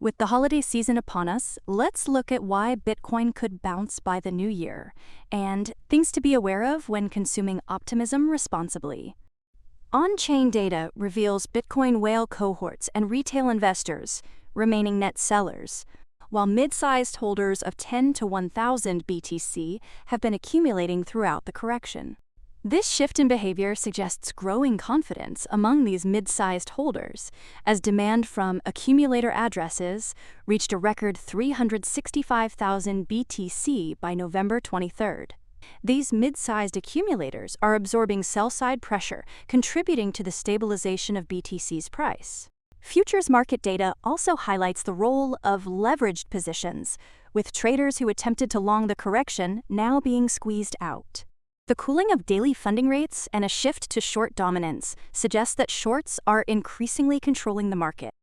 With the holiday season upon us, let's look at why Bitcoin could bounce by the new year and things to be aware of when consuming optimism responsibly. On-chain data reveals Bitcoin whale cohorts and retail investors remaining net sellers, while mid-sized holders of 10 to 1,000 BTC have been accumulating throughout the correction. This shift in behavior suggests growing confidence among these mid-sized holders, as demand from accumulator addresses reached a record 365,000 BTC by November 23rd. These mid-sized accumulators are absorbing sell-side pressure, contributing to the stabilization of BTC's price. Futures market data also highlights the role of leveraged positions, with traders who attempted to long the correction now being squeezed out. The cooling of daily funding rates and a shift to short dominance suggests that shorts are increasingly controlling the market.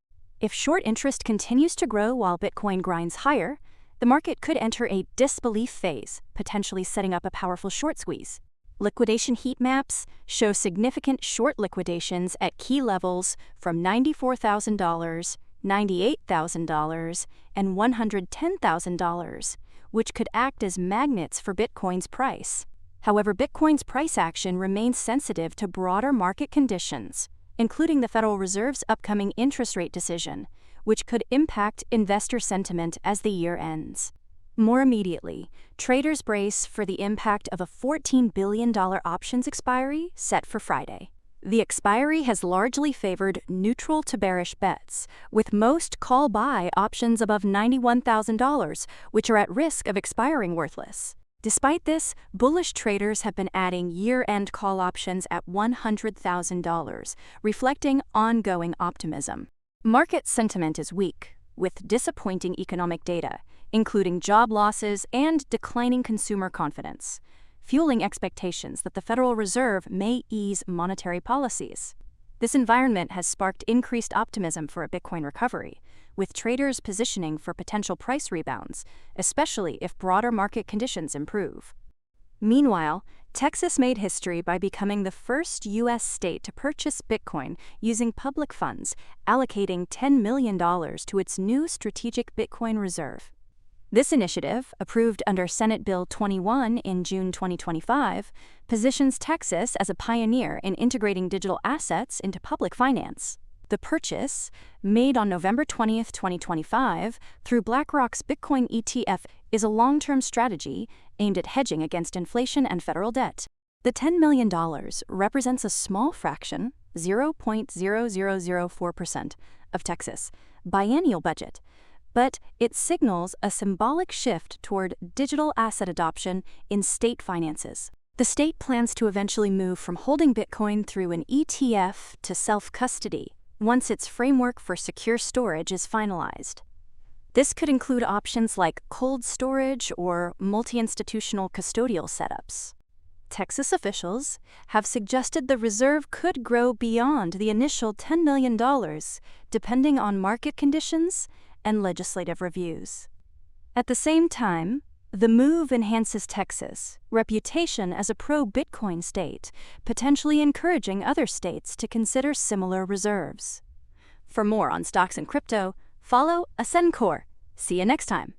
If short interest continues to grow while Bitcoin grinds higher, the market could enter a disbelief phase, potentially setting up a powerful short squeeze. Liquidation heat maps show significant short liquidations at key levels from $94,000, $98,000, and $110,000, which could act as magnets for Bitcoin's price. However, Bitcoin's price action remains sensitive to broader market conditions, including the Federal Reserve's upcoming interest rate decision, which could impact investor sentiment as the year ends. More immediately, traders brace for the impact of a $14 billion options expiry set for Friday. The expiry has largely favored neutral to bearish bets, with most call-buy options above $91,000, which are at risk of expiring worthless. Despite this, bullish traders have been adding year-end call options at $100,000, reflecting ongoing optimism. Market sentiment is weak, with disappointing economic data, including job losses and declining consumer confidence, fueling expectations that the Federal Reserve may ease monetary policies. This environment has sparked increased optimism for a Bitcoin recovery, with traders positioning for potential price rebounds, especially if broader market conditions improve. Meanwhile, Texas made history by becoming the first U.S. state to purchase Bitcoin using public funds, allocating $10 million to its new strategic Bitcoin reserve. This initiative, approved under Senate Bill 21 in June 2025, positions Texas as a pioneer in integrating digital assets into public finance. The purchase, made on November 20, 2025, through BlackRock's Bitcoin ETF, is a long-term strategy aimed at hedging against inflation and federal debt. The $10 million represents a small fraction, 0.0004%, of Texas' biennial budget, but it signals a symbolic shift toward digital asset adoption in state finances. The state plans to eventually move from holding Bitcoin through an ETF to self-custody once its framework for secure storage is finalized. This could include options like cold storage or multi-institutional custodial setups. Texas officials have suggested the reserve could grow beyond the initial $10 million, depending on market conditions and legislative reviews. At the same time, the move enhances Texas' reputation as a pro-Bitcoin state, potentially encouraging other states to consider similar reserves. For more on stocks and crypto, follow Ascencore. See you next time.